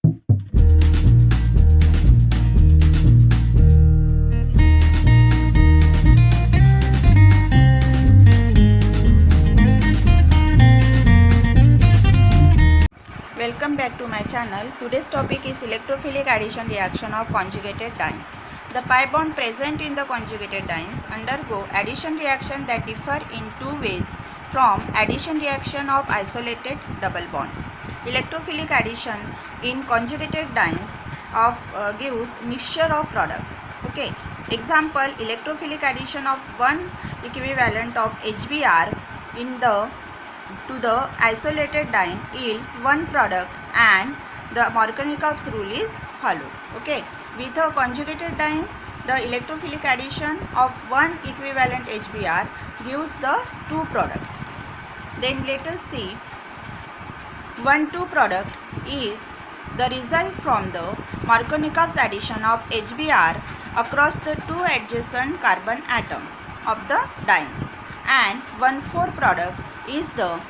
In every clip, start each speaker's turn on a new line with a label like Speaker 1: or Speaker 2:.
Speaker 1: Welcome back to my channel. Today's topic is electrophilic addition reaction of conjugated dienes. The pi bond present in the conjugated dienes undergo addition reaction that differ in two ways from addition reaction of isolated double bonds. Electrophilic addition in conjugated dienes gives mixture of products. Okay. Example: electrophilic addition of one equivalent of HBr in the to the isolated diene yields one product and the Markovnikov's rule is followed. Okay, with a conjugated diene, the electrophilic addition of one equivalent HBr gives the two products. Then let us see 1,2 product is the result from the Markovnikov's addition of HBr across the two adjacent carbon atoms of the dienes, and 1,4 product is the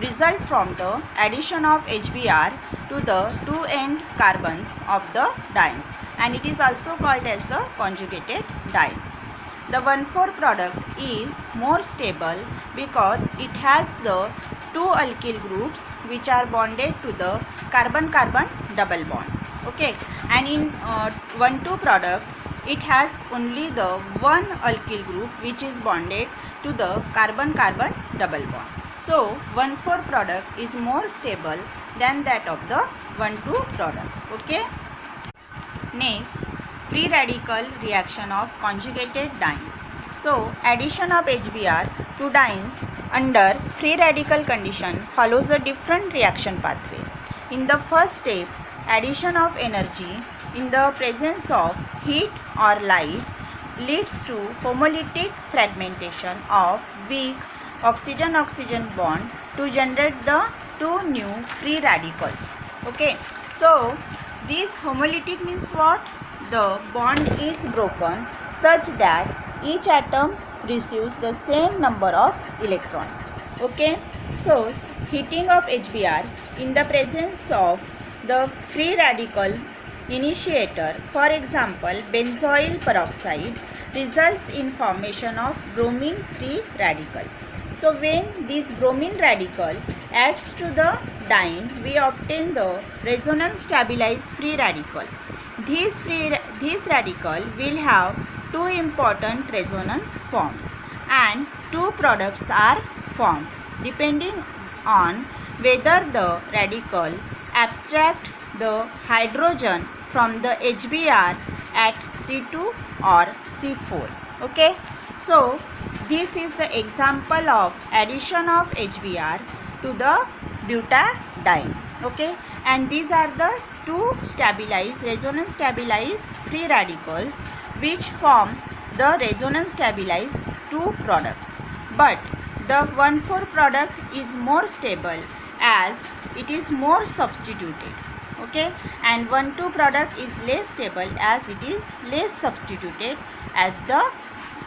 Speaker 1: result from the addition of HBr to the two end carbons of the dienes, and it is also called as the conjugated dienes. The 1,4 product is more stable because it has the two alkyl groups which are bonded to the carbon-carbon double bond. Okay, and in 1,2 product it has only the one alkyl group which is bonded to the carbon-carbon double bond. So 1,4 product is more stable than that of the 1,2 product. Okay. Next, free radical reaction of conjugated dienes. So addition of HBr to dienes under free radical condition follows a different reaction pathway. In the first step, addition of energy in the presence of heat or light leads to homolytic fragmentation of weak oxygen-oxygen bond to generate the two new free radicals. Okay, so this homolytic means what? The bond is broken such that each atom receives the same number of electrons. Okay, so heating of HBr in the presence of the free radical initiator, for example benzoyl peroxide, results in formation of bromine free radical. So when this bromine radical adds to the diene, we obtain the resonance stabilized free radical. This radical will have two important resonance forms, and two products are formed depending on whether the radical abstract the hydrogen from the HBr at C2 or C4. Okay, so this is the example of addition of HBr to the butadiene. Okay, and these are the two stabilized, resonance stabilized free radicals which form the resonance stabilized two products. But the 1,4 product is more stable as it is more substituted. Okay, and 1,2 product is less stable as it is less substituted at the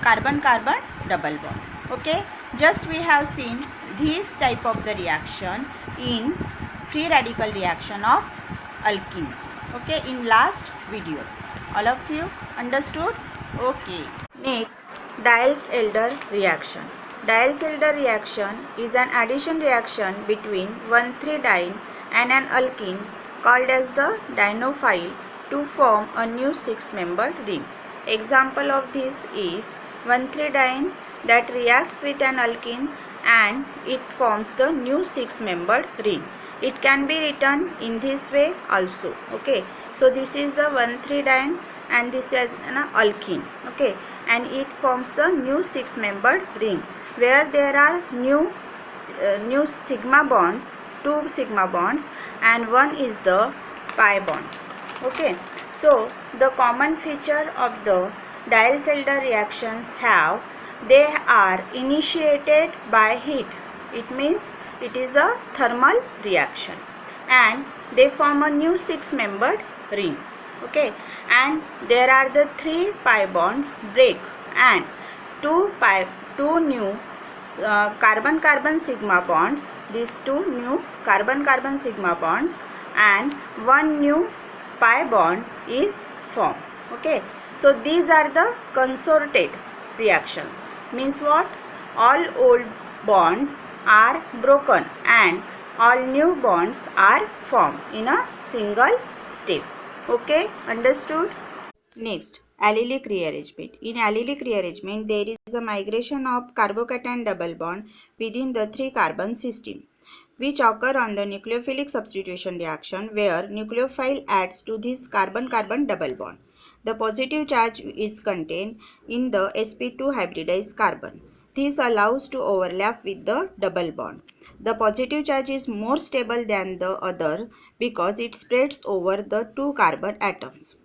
Speaker 1: carbon-carbon double bond. Okay, just we have seen this type of the reaction in free radical reaction of alkenes. Okay, in last video. All of you understood? Okay. Next, Diels-Alder reaction. Diels-Alder reaction is an addition reaction between 1,3-diene and an alkene called as the dienophile to form a new 6-membered ring. Example of this is 1,3-diene that reacts with an alkene and it forms the new 6-membered ring. It can be written in this way also. Okay, so this is the 1,3-diene and this is an alkene. Okay, and it forms the new 6-membered ring where there are new sigma bonds, 2 sigma bonds, and one is the pi bond. Okay, so the common feature of the Diels-Alder reactions they are initiated by heat. It means it is a thermal reaction, and they form a new 6-membered ring. Okay, and there are the 3 pi bonds break and 2 new carbon-carbon sigma bonds. These 2 new carbon-carbon sigma bonds and one new pi bond is formed. Okay, so these are the consorted reactions. Means what? All old bonds are broken and all new bonds are formed in a single step. Okay, understood? Next, allylic rearrangement. In allylic rearrangement, there is a migration of carbocation double bond within the 3-carbon system, which occur on the nucleophilic substitution reaction where nucleophile adds to this carbon-carbon double bond. The positive charge is contained in the sp2 hybridized carbon. This allows to overlap with the double bond. The positive charge is more stable than the other because it spreads over the 2 carbon atoms.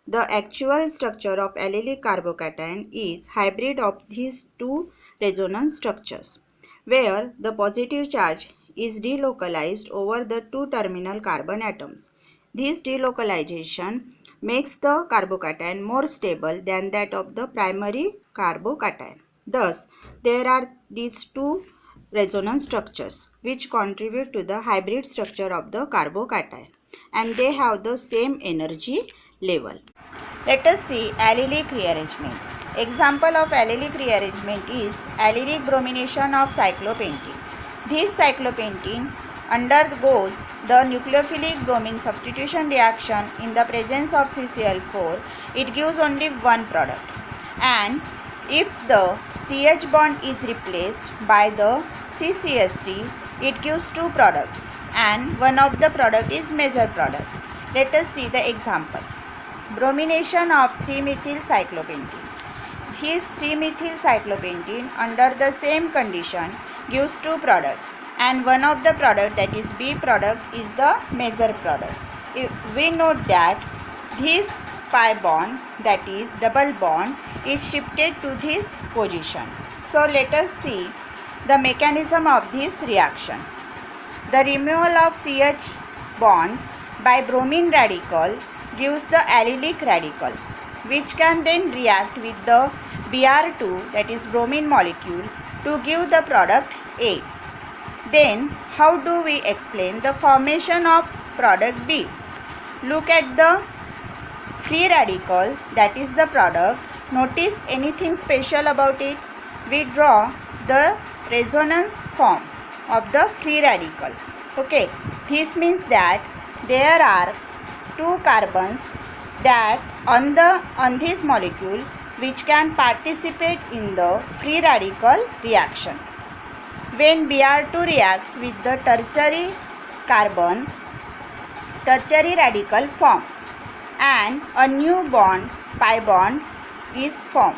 Speaker 1: The actual structure of allylic carbocation is hybrid of these two resonance structures, where the positive charge is delocalized over the two terminal carbon atoms. This delocalization makes the carbocation more stable than that of the primary carbocation. Thus, there are these two resonance structures which contribute to the hybrid structure of the carbocation, and they have the same energy level. Let us see allylic rearrangement. Example of allylic rearrangement is allylic bromination of cyclopentene. This cyclopentene undergoes the nucleophilic bromine substitution reaction in the presence of CCl4. It gives only one product, and if the CH bond is replaced by the CCS3, it gives two products, and one of the product is major product. Let us see the example. Bromination of 3-methyl cyclopentene. This 3-methyl cyclopentene under the same condition gives two products, and one of the product, that is B product, is the major product. We note that this pi bond, that is double bond, is shifted to this position. So let us see the mechanism of this reaction. The removal of CH bond by bromine radical gives the allylic radical, which can then react with the Br2, that is bromine molecule, to give the product A. Then how do we explain the formation of product B? Look at the free radical, that is the product. Notice anything special about it? We draw the resonance form of the free radical. Okay, this means that there are two carbons that on this molecule which can participate in the free radical reaction. When Br2 reacts with the tertiary carbon, tertiary radical forms and a new bond, pi bond, is formed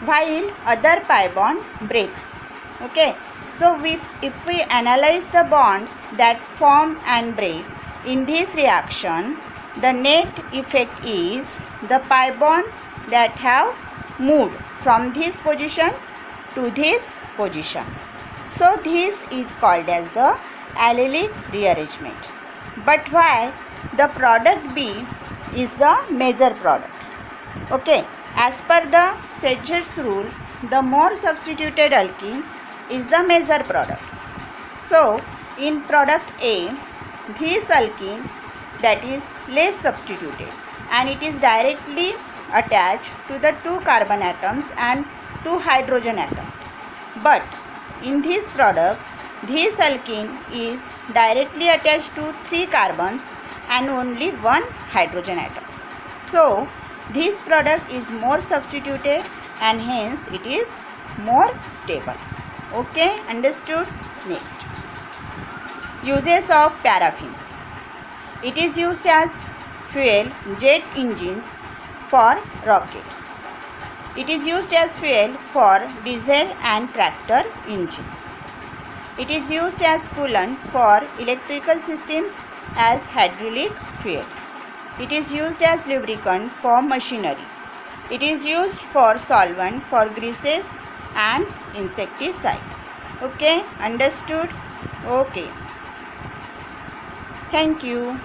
Speaker 1: while other pi bond breaks. Okay, so if we analyze the bonds that form and break in this reaction, the net effect is the pi bond that have moved from this position to this position. So this is called as the allylic rearrangement. But why the product B is the major product? Okay, as per the Sedgwick's rule, the more substituted alkene is the major product. So in product A, this alkene, that is less substituted, and it is directly attached to the 2 carbon atoms and 2 hydrogen atoms. But in this product, this alkene is directly attached to 3 carbons and only 1 hydrogen atom. So this product is more substituted and hence it is more stable. Okay, understood? Next, uses of paraffins. It is used as fuel jet engines for rockets. It is used as fuel for diesel and tractor engines. It is used as coolant for electrical systems as hydraulic fuel. It is used as lubricant for machinery. It is used for solvent for greases and insecticides. Okay, understood? Okay. Thank you.